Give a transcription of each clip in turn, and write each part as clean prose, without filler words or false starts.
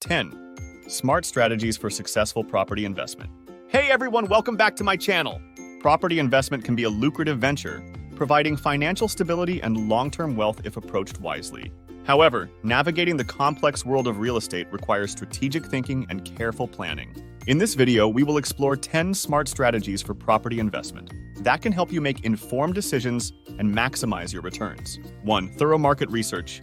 10. Smart strategies for successful property investment. Hey everyone, welcome back to my channel. Property investment can be a lucrative venture, providing financial stability and long-term wealth if approached wisely. However, navigating the complex world of real estate requires strategic thinking and careful planning. In this video, we will explore 10 smart strategies for property investment that can help you make informed decisions and maximize your returns. 1. Thorough market research.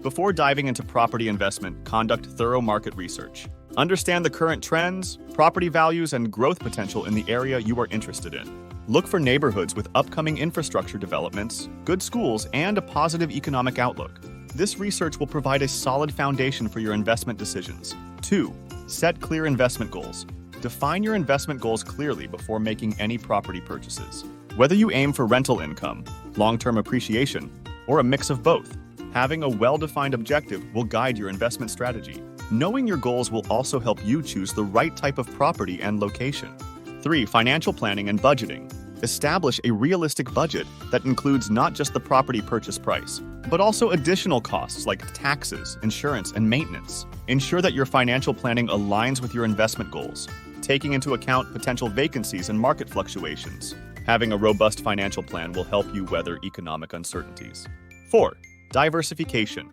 Before diving into property investment, conduct thorough market research. Understand the current trends, property values, and growth potential in the area you are interested in. Look for neighborhoods with upcoming infrastructure developments, good schools, and a positive economic outlook. This research will provide a solid foundation for your investment decisions. 2. Set clear investment goals. Define your investment goals clearly before making any property purchases. Whether you aim for rental income, long-term appreciation, or a mix of both, having a well-defined objective will guide your investment strategy. Knowing your goals will also help you choose the right type of property and location. 3. Financial planning and budgeting. Establish a realistic budget that includes not just the property purchase price, but also additional costs like taxes, insurance, and maintenance. Ensure that your financial planning aligns with your investment goals, taking into account potential vacancies and market fluctuations. Having a robust financial plan will help you weather economic uncertainties. 4. Diversification.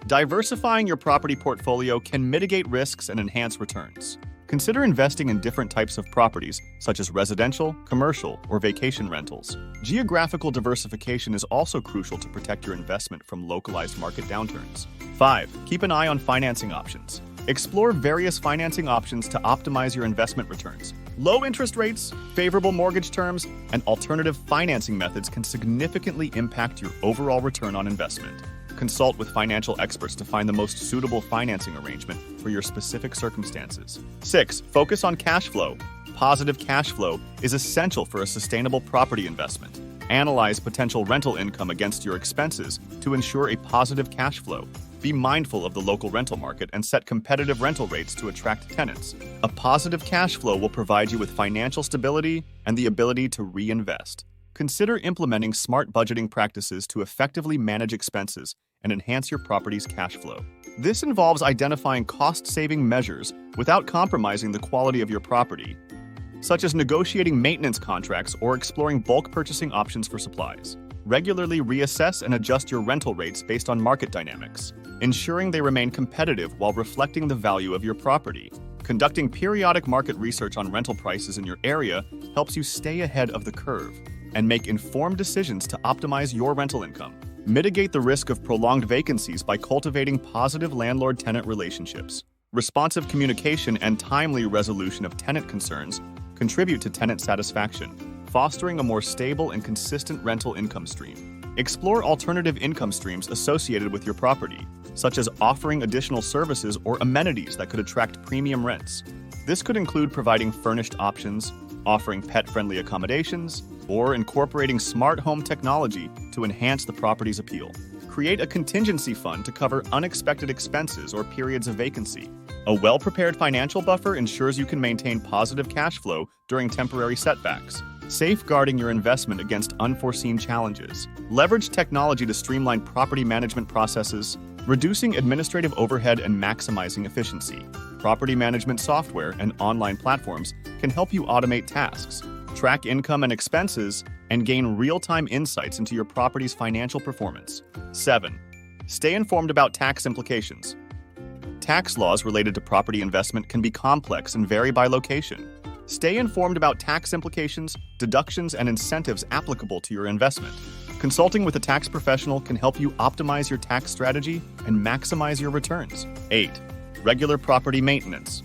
Diversifying your property portfolio can mitigate risks and enhance returns. Consider investing in different types of properties, such as residential, commercial, or vacation rentals. Geographical diversification is also crucial to protect your investment from localized market downturns. 5. Keep an eye on financing options. Explore various financing options to optimize your investment returns. Low interest rates, favorable mortgage terms, and alternative financing methods can significantly impact your overall return on investment. Consult with financial experts to find the most suitable financing arrangement for your specific circumstances. 6. Focus on cash flow. Positive cash flow is essential for a sustainable property investment. Analyze potential rental income against your expenses to ensure a positive cash flow. Be mindful of the local rental market and set competitive rental rates to attract tenants. A positive cash flow will provide you with financial stability and the ability to reinvest. Consider implementing smart budgeting practices to effectively manage expenses and enhance your property's cash flow. This involves identifying cost-saving measures without compromising the quality of your property, such as negotiating maintenance contracts or exploring bulk purchasing options for supplies. Regularly reassess and adjust your rental rates based on market dynamics, ensuring they remain competitive while reflecting the value of your property. Conducting periodic market research on rental prices in your area helps you stay ahead of the curve and make informed decisions to optimize your rental income. Mitigate the risk of prolonged vacancies by cultivating positive landlord-tenant relationships. Responsive communication and timely resolution of tenant concerns contribute to tenant satisfaction, fostering a more stable and consistent rental income stream. Explore alternative income streams associated with your property, such as offering additional services or amenities that could attract premium rents. This could include providing furnished options, offering pet-friendly accommodations, or incorporating smart home technology to enhance the property's appeal. Create a contingency fund to cover unexpected expenses or periods of vacancy. A well-prepared financial buffer ensures you can maintain positive cash flow during temporary setbacks, safeguarding your investment against unforeseen challenges. Leverage technology to streamline property management processes, reducing administrative overhead and maximizing efficiency. Property management software and online platforms can help you automate tasks, track income and expenses, and gain real-time insights into your property's financial performance. 7. Stay informed about tax implications. Tax laws related to property investment can be complex and vary by location. Stay informed about tax implications, deductions, and incentives applicable to your investment. Consulting with a tax professional can help you optimize your tax strategy and maximize your returns. 8. Regular property maintenance.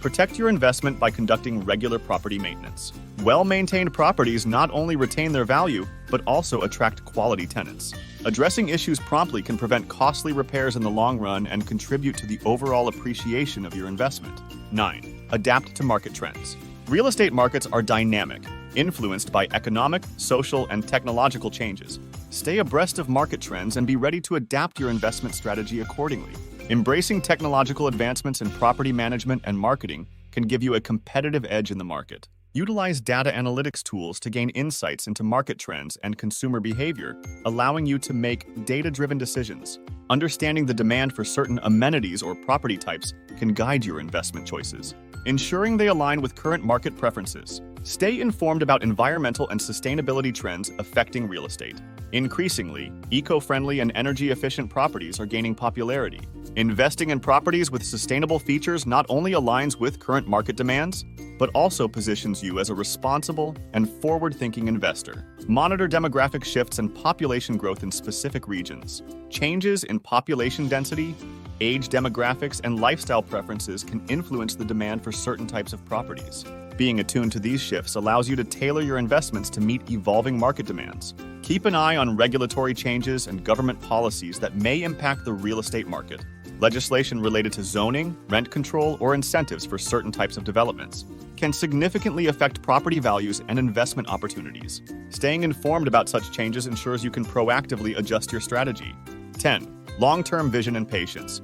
Protect your investment by conducting regular property maintenance. Well-maintained properties not only retain their value, but also attract quality tenants. Addressing issues promptly can prevent costly repairs in the long run and contribute to the overall appreciation of your investment. 9. Adapt to market trends. Real estate markets are dynamic, influenced by economic, social, and technological changes. Stay abreast of market trends and be ready to adapt your investment strategy accordingly. Embracing technological advancements in property management and marketing can give you a competitive edge in the market. Utilize data analytics tools to gain insights into market trends and consumer behavior, allowing you to make data-driven decisions. Understanding the demand for certain amenities or property types can guide your investment choices, ensuring they align with current market preferences. Stay informed about environmental and sustainability trends affecting real estate. Increasingly, eco-friendly and energy-efficient properties are gaining popularity. Investing in properties with sustainable features not only aligns with current market demands, but also positions you as a responsible and forward-thinking investor. Monitor demographic shifts and population growth in specific regions. Changes in population density, age demographics, and lifestyle preferences can influence the demand for certain types of properties. Being attuned to these shifts allows you to tailor your investments to meet evolving market demands. Keep an eye on regulatory changes and government policies that may impact the real estate market. Legislation related to zoning, rent control, or incentives for certain types of developments can significantly affect property values and investment opportunities. Staying informed about such changes ensures you can proactively adjust your strategy. 10. Long-term vision and patience.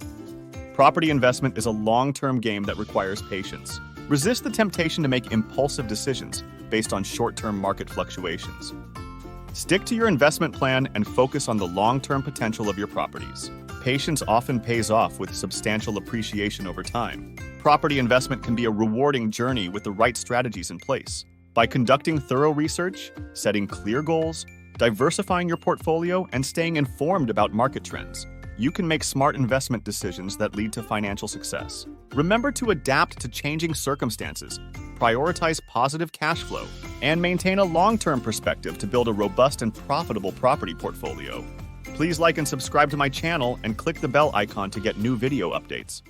Property investment is a long-term game that requires patience. Resist the temptation to make impulsive decisions based on short-term market fluctuations. Stick to your investment plan and focus on the long-term potential of your properties. Patience often pays off with substantial appreciation over time. Property investment can be a rewarding journey with the right strategies in place. By conducting thorough research, setting clear goals, diversifying your portfolio, and staying informed about market trends, you can make smart investment decisions that lead to financial success. Remember to adapt to changing circumstances, prioritize positive cash flow, and maintain a long-term perspective to build a robust and profitable property portfolio. Please like and subscribe to my channel and click the bell icon to get new video updates.